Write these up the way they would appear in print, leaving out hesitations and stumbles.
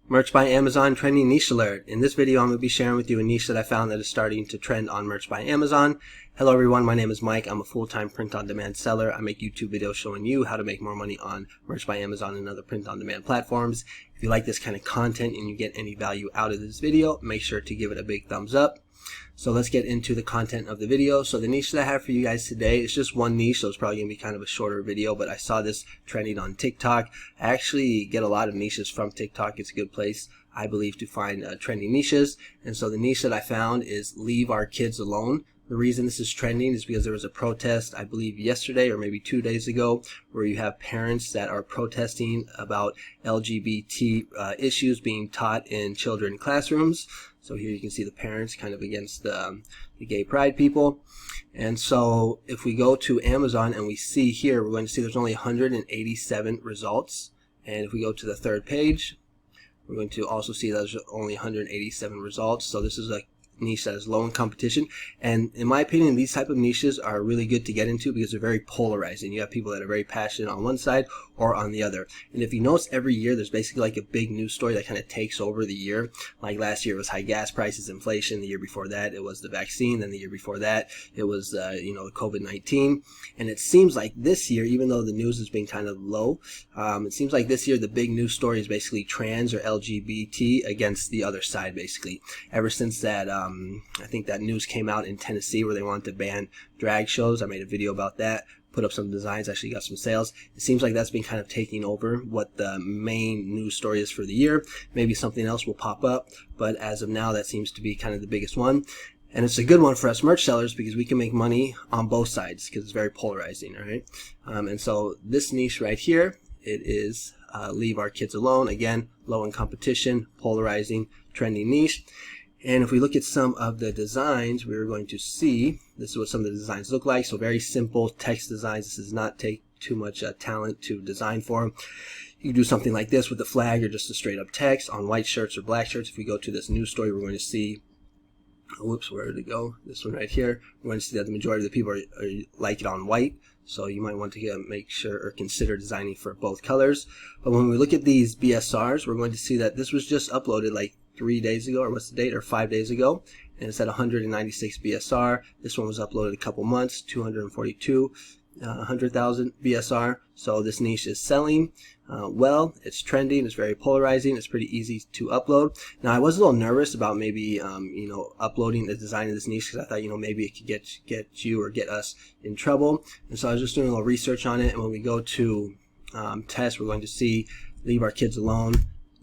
Merch by Amazon trending niche alert. In this video, I'm going to be sharing with you a niche that I found that is starting to trend on Merch by Amazon. Hello everyone, my name is Mike. I'm a full-time print-on-demand seller. I make YouTube videos showing you how to make more money on Merch by Amazon and other print-on-demand platforms. If you like this kind of content and you get any value out of this video, make sure to give it a big thumbs up. So let's get into the content of the video. So the niche that I have for you guys today is just one niche, so it's probably going to be kind of a shorter video, but I saw this trending on TikTok. I actually get a lot of niches from TikTok. It's a good place, I believe, to find trending niches. And so the niche that I found is Leave Our Kids Alone. The reason this is trending is because there was a protest, I believe yesterday or maybe 2 days ago, where you have parents that are protesting about LGBT issues being taught in children classrooms. So here you can see the parents kind of against the gay pride people. And so if we go to Amazon and we see here, we're going to see there's only 187 results. And if we go to the third page, we're going to also see there's only 187 results. So this is a niche that is low in competition, and in my opinion these type of niches are really good to get into because they're very polarizing. You have people that are very passionate on one side or on the other, and if you notice, every year there's basically like a big news story that kind of takes over the year. Like last year it was high gas prices, inflation. The year before that it was the vaccine, then the year before that it was COVID-19. And it seems like this year, even though the news has been kind of low, it seems like this year the big news story is basically trans or LGBT against the other side. Basically ever since that I think that news came out in Tennessee where they wanted to ban drag shows. I made a video about that, put up some designs, actually got some sales. It seems like that's been kind of taking over what the main news story is for the year. Maybe something else will pop up, but as of now that seems to be kind of the biggest one. And it's a good one for us merch sellers because we can make money on both sides because it's very polarizing, all right? And so this niche right here, it is Leave Our Kids Alone. Again, low in competition, polarizing, trending niche. And if we look at some of the designs, we're going to see this is what some of the designs look like. So very simple text designs. This does not take too much talent to design for. You can do something like this with the flag or just a straight up text on white shirts or black shirts. If we go to this news story, we're going to see, whoops, where did it go? This one right here. We're going to see that the majority of the people are like it on white. So you might want to make sure or consider designing for both colors. But when we look at these BSRs, we're going to see that this was just uploaded like 3 days ago, or what's the date, or 5 days ago, and it's at 196 BSR. This one was uploaded a couple months, 242, 100,000 BSR. So this niche is selling well. It's trending. It's very polarizing. It's pretty easy to upload. Now I was a little nervous about maybe uploading the design of this niche because I thought maybe it could get you or get us in trouble. And so I was just doing a little research on it. And when we go to test, we're going to see Leave Our Kids Alone.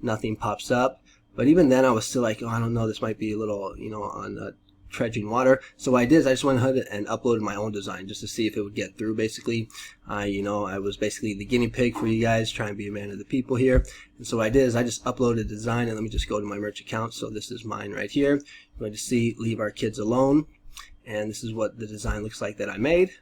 Nothing pops up. But even then, I was still like, oh, I don't know, this might be a little, on trudging water. So what I did is I just went ahead and uploaded my own design just to see if it would get through, basically. I was basically the guinea pig for you guys, trying to be a man of the people here. And so what I did is I just uploaded a design, and let me just go to my merch account. So this is mine right here. You're going to see Leave Our Kids Alone. And this is what the design looks like that I made.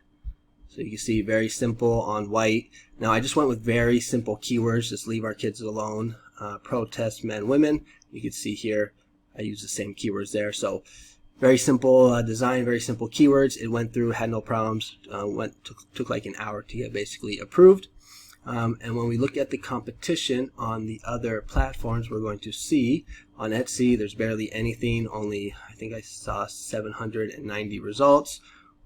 So you can see very simple on white. Now I just went with very simple keywords, just Leave Our Kids Alone, protest, men, women. You can see here I use the same keywords there. So very simple design, very simple keywords. It went through, had no problems. Took like an hour to get basically approved. And when we look at the competition on the other platforms, we're going to see on Etsy there's barely anything. Only, I think I saw 790 results.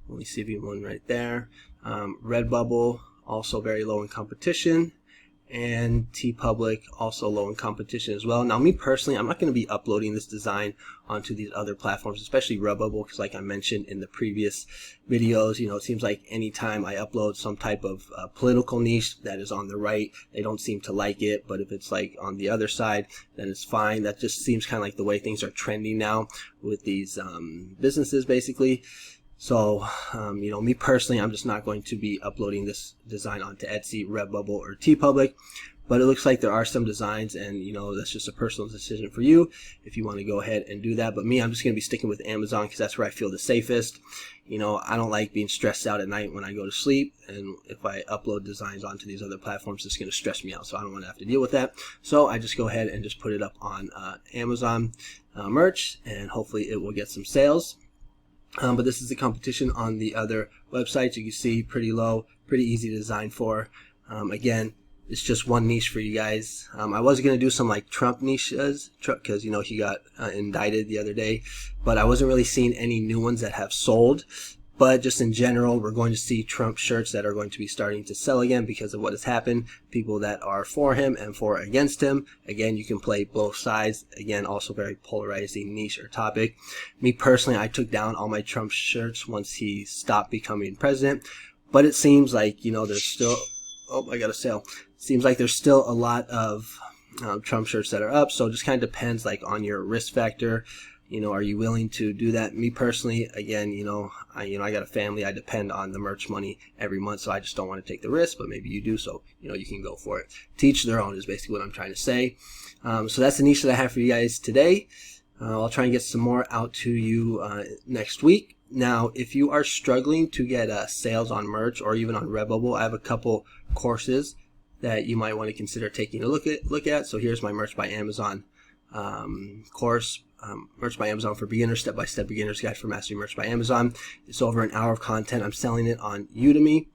Let me see if you have one right there. Redbubble, also very low in competition. And TeePublic, also low in competition as well. Now me personally, I'm not going to be uploading this design onto these other platforms, especially Redbubble, because like I mentioned in the previous videos, it seems like anytime I upload some type of political niche that is on the right, they don't seem to like it. But if it's like on the other side, then it's fine. That just seems kind of like the way things are trending now with these businesses, basically. So, me personally, I'm just not going to be uploading this design onto Etsy, Redbubble, or TeePublic. But it looks like there are some designs, and that's just a personal decision for you if you want to go ahead and do that. But me, I'm just going to be sticking with Amazon because that's where I feel the safest. I don't like being stressed out at night when I go to sleep, and if I upload designs onto these other platforms, it's going to stress me out. So I don't want to have to deal with that. So I just go ahead and just put it up on Amazon merch, and hopefully it will get some sales. But this is the competition on the other websites. You can see pretty low, pretty easy to design for. Again, it's just one niche for you guys. I was going to do some like Trump niches because, you know, he got indicted the other day, but I wasn't really seeing any new ones that have sold. But just in general, we're going to see Trump shirts that are going to be starting to sell again because of what has happened. People that are for him and for against him. Again, you can play both sides. Again, also very polarizing niche or topic. Me personally, I took down all my Trump shirts once he stopped becoming president. But it seems like, you know, there's still, oh, I got a sale. Seems like there's still a lot of Trump shirts that are up. So it just kind of depends like on your risk factor. You know, are you willing to do that? Me personally, again, you know, I got a family. I depend on the merch money every month, so I just don't want to take the risk. But maybe you do, so you know you can go for it. Teach their own is basically what I'm trying to say. So that's the niche that I have for you guys today. I'll try and get some more out to you next week. Now, if you are struggling to get sales on merch or even on Redbubble, I have a couple courses that you might want to consider taking a look at. So here's my Merch by Amazon course. Merch by Amazon for Beginners, Step-by-Step Beginner's Guide for Mastering Merch by Amazon. It's over an hour of content. I'm selling it on Udemy.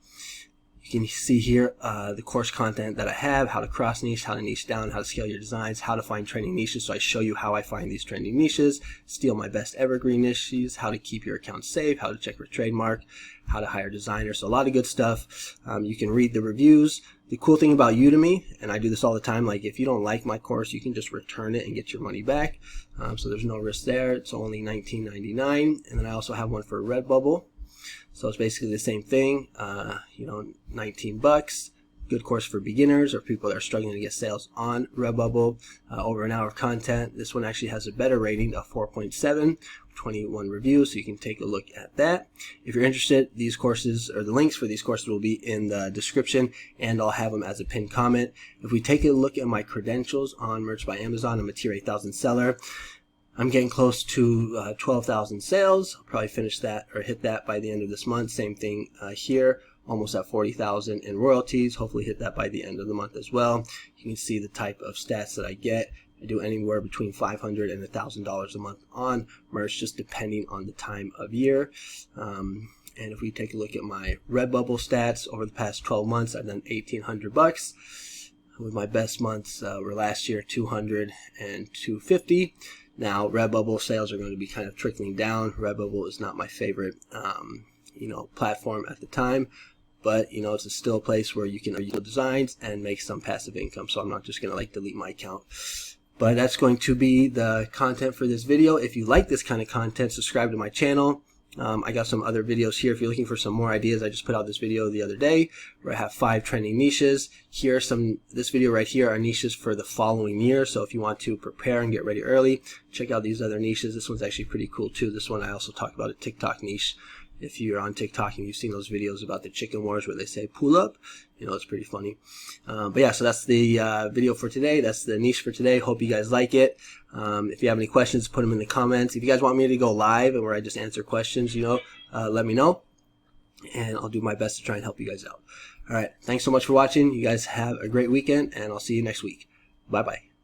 You can see here the course content that I have, how to cross niche, how to niche down, how to scale your designs, how to find trending niches. So I show you how I find these trending niches, steal my best evergreen niches, how to keep your account safe, how to check for trademark, how to hire designers. So a lot of good stuff. You can read the reviews. The cool thing about Udemy, and I do this all the time, like if you don't like my course, you can just return it and get your money back. So there's no risk there. It's only $19.99. And then I also have one for Redbubble. So it's basically the same thing, you know, 19 bucks. Good course for beginners or people that are struggling to get sales on Redbubble. Over an hour of content. This one actually has a better rating of 4.7, 21 reviews, so you can take a look at that. If you're interested, these courses or the links for these courses will be in the description, and I'll have them as a pinned comment. If we take a look at my credentials on Merch by Amazon, I'm a tier 8,000 seller. I'm getting close to 12,000 sales. I'll probably finish that or hit that by the end of this month. Same thing here. Almost at 40,000 in royalties. Hopefully hit that by the end of the month as well. You can see the type of stats that I get. I do anywhere between $500 and $1,000 a month on merch, just depending on the time of year. And if we take a look at my Redbubble stats over the past 12 months, I've done 1,800 bucks. With my best months were last year, 200 and 250. Now Redbubble sales are going to be kind of trickling down. Redbubble is not my favorite, you know, platform at the time. But, you know, it's still a place where you can use designs and make some passive income. So I'm not just going to like delete my account. But that's going to be the content for this video. If you like this kind of content, subscribe to my channel. I got some other videos here. If you're looking for some more ideas, I just put out this video the other day where I have 5 trending niches. Here are this video right here are niches for the following year. So if you want to prepare and get ready early, check out these other niches. This one's actually pretty cool too. This one I also talk about a TikTok niche. If you're on TikTok and you've seen those videos about the chicken wars where they say pull up, you know, it's pretty funny. But yeah, so that's the video for today. That's the niche for today. Hope you guys like it. If you have any questions, put them in the comments. If you guys want me to go live and where I just answer questions, you know, let me know. And I'll do my best to try and help you guys out. All right. Thanks so much for watching. You guys have a great weekend, and I'll see you next week. Bye-bye.